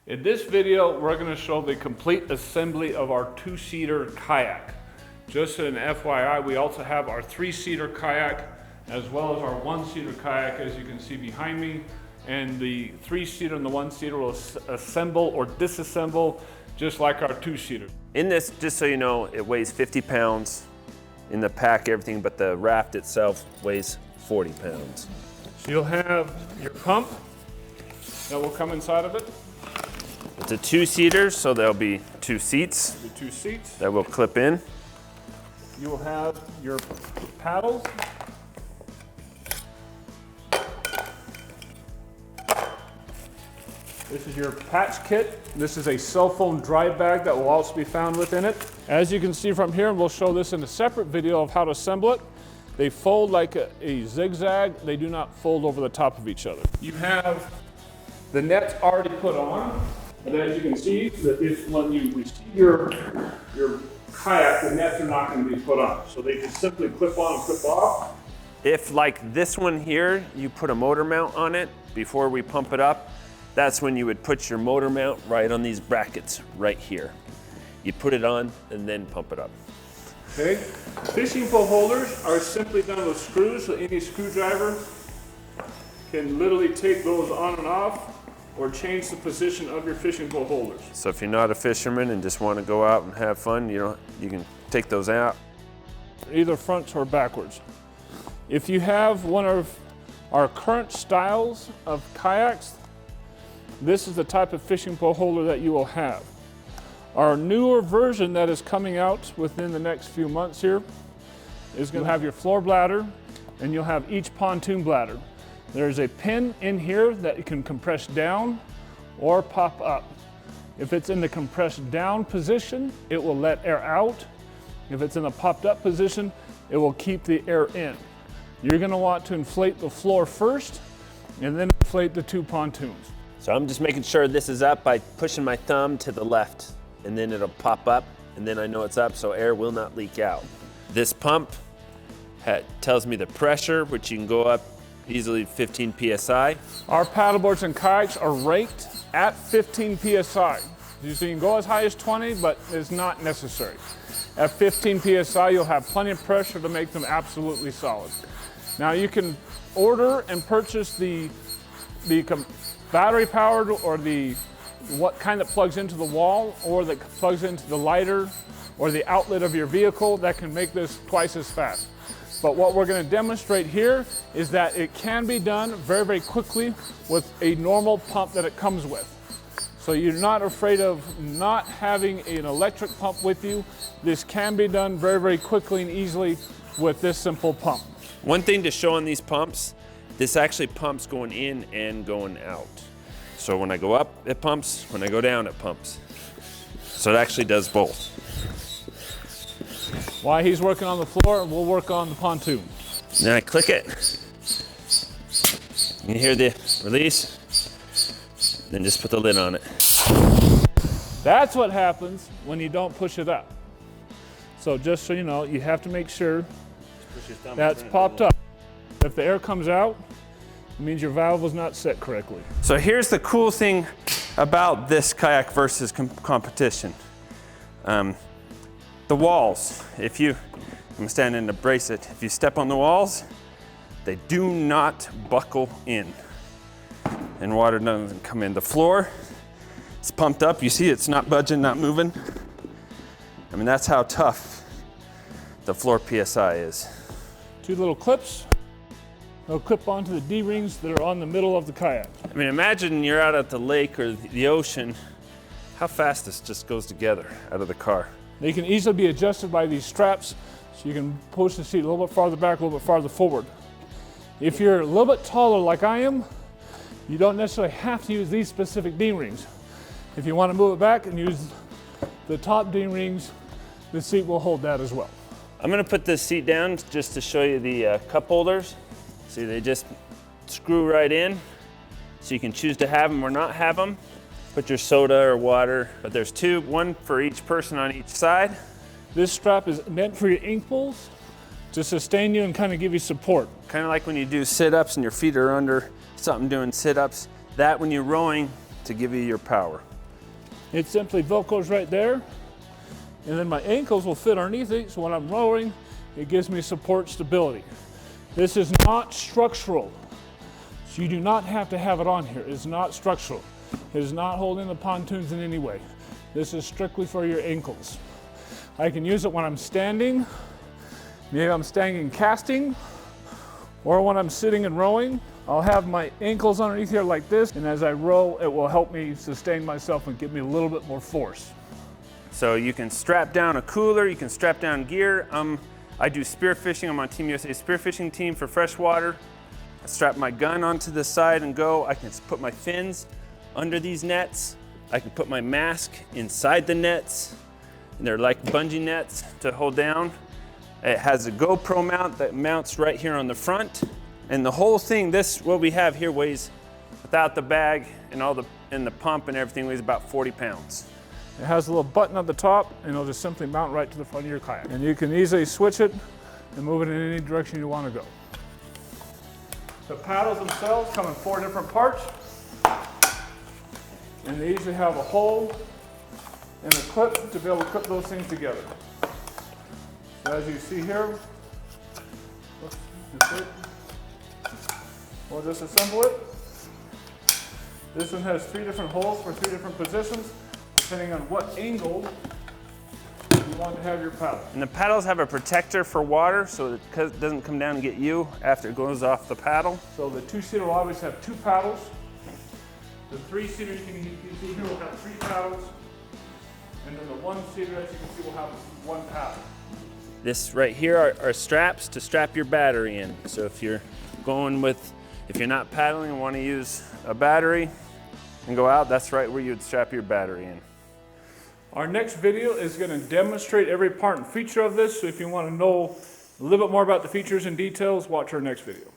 In this video, we're going to show the complete assembly of our two-seater kayak. Just an FYI, we also have our three-seater kayak as well as our one-seater kayak, as you can see behind me. And the three-seater and the one-seater will assemble or disassemble just like our two-seater. In this, just so you know, it weighs 50 pounds in the pack, everything, but the raft itself weighs 40 pounds. So you'll have your pump that will come inside of it. It's a two-seater, so there'll be two seats. That will clip in. You will have your paddles. This is your patch kit. This is a cell phone dry bag that will also be found within it. As you can see from here, and we'll show this in a separate video of how to assemble it, they fold like a zigzag. They do not fold over the top of each other. You have the nets already put on. And as you can see, that if when you receive your kayak, the nets are not going to be put on. So they can simply clip on and clip off. If, like this one here, you put a motor mount on it before we pump it up, that's when you would put your motor mount right on these brackets right here. You put it on and then pump it up. Okay. Fishing pole holders are simply done with screws, so any screwdriver can literally take those on and off, or change the position of your fishing pole holders. So if you're not a fisherman and just want to go out and have fun, you can take those out. Either fronts or backwards. If you have one of our current styles of kayaks, this is the type of fishing pole holder that you will have. Our newer version that is coming out within the next few months here is going to have your floor bladder, and you'll have each pontoon bladder. There's a pin in here that you can compress down or pop up. If it's in the compressed down position, it will let air out. If it's in the popped up position, it will keep the air in. You're going to want to inflate the floor first and then inflate the two pontoons. So I'm just making sure this is up by pushing my thumb to the left, and then it'll pop up, and then I know it's up so air will not leak out. This pump tells me the pressure, which you can go up easily 15 PSI. Our paddleboards and kayaks are ranked at 15 PSI. You can go as high as 20, but it's not necessary. At 15 PSI, you'll have plenty of pressure to make them absolutely solid. Now you can order and purchase the battery powered, or what kind that plugs into the wall, or that plugs into the lighter or the outlet of your vehicle that can make this twice as fast. But what we're going to demonstrate here is that it can be done very, very quickly with a normal pump that it comes with. So you're not afraid of not having an electric pump with you. This can be done very, very quickly and easily with this simple pump. One thing to show on these pumps, this actually pumps going in and going out. So when I go up, it pumps. When I go down, it pumps. So it actually does both. While he's working on the floor, we'll work on the pontoon. Then I click it. You hear the release. Then just put the lid on it. That's what happens when you don't push it up. So just so you know, you have to make sure that's popped up. If the air comes out, it means your valve was not set correctly. So here's the cool thing about this kayak versus competition. The walls, I'm standing to brace it, if you step on the walls, they do not buckle in and water doesn't come in. The floor is pumped up, you see it's not budging, not moving. I mean, that's how tough the floor PSI is. Two little clips, they'll clip onto the D-rings that are on the middle of the kayak. I mean, imagine you're out at the lake or the ocean, how fast this just goes together out of the car. They can easily be adjusted by these straps, so you can push the seat a little bit farther back, a little bit farther forward. If you're a little bit taller like I am, you don't necessarily have to use these specific D-rings. If you want to move it back and use the top D-rings, the seat will hold that as well. I'm going to put this seat down just to show you the cup holders. See, they just screw right in, so you can choose to have them or not have them. Put your soda or water, but there's two, one for each person on each side. This strap is meant for your ink poles to sustain you and kind of give you support. Kind of like when you do sit-ups and your feet are under something doing sit-ups, that when you're rowing to give you your power. It simply Velcros right there, and then my ankles will fit underneath it, so when I'm rowing, it gives me support stability. This is not structural, so you do not have to have it on here. It's not structural. It is not holding the pontoons in any way. This is strictly for your ankles. I can use it when I'm standing, maybe I'm standing casting, or when I'm sitting and rowing. I'll have my ankles underneath here like this, and as I row, it will help me sustain myself and give me a little bit more force. So you can strap down a cooler, you can strap down gear. I do spearfishing. I'm on Team USA's spearfishing team for freshwater. I strap my gun onto the side and go. I can put my fins under these nets. I can put my mask inside the nets. And they're like bungee nets to hold down. It has a GoPro mount that mounts right here on the front. And the whole thing, what we have here weighs, without the bag and the pump and everything, weighs about 40 pounds. It has a little button at the top, and it'll just simply mount right to the front of your kayak. And you can easily switch it and move it in any direction you want to go. The paddles themselves come in 4 different parts, and they usually have a hole and a clip to be able to clip those things together. So as you see here, we'll just assemble it. This one has 3 different holes for 3 different positions, depending on what angle you want to have your paddle. And the paddles have a protector for water so it doesn't come down and get you after it goes off the paddle. So the 2-seater will always have 2 paddles. The 3-seater you can see here will have 3 paddles. And then the 1-seater, as you can see, will have 1 paddle. This right here are straps to strap your battery in. So if you're not paddling and want to use a battery and go out, that's right where you would strap your battery in. Our next video is going to demonstrate every part and feature of this, so if you want to know a little bit more about the features and details, watch our next video.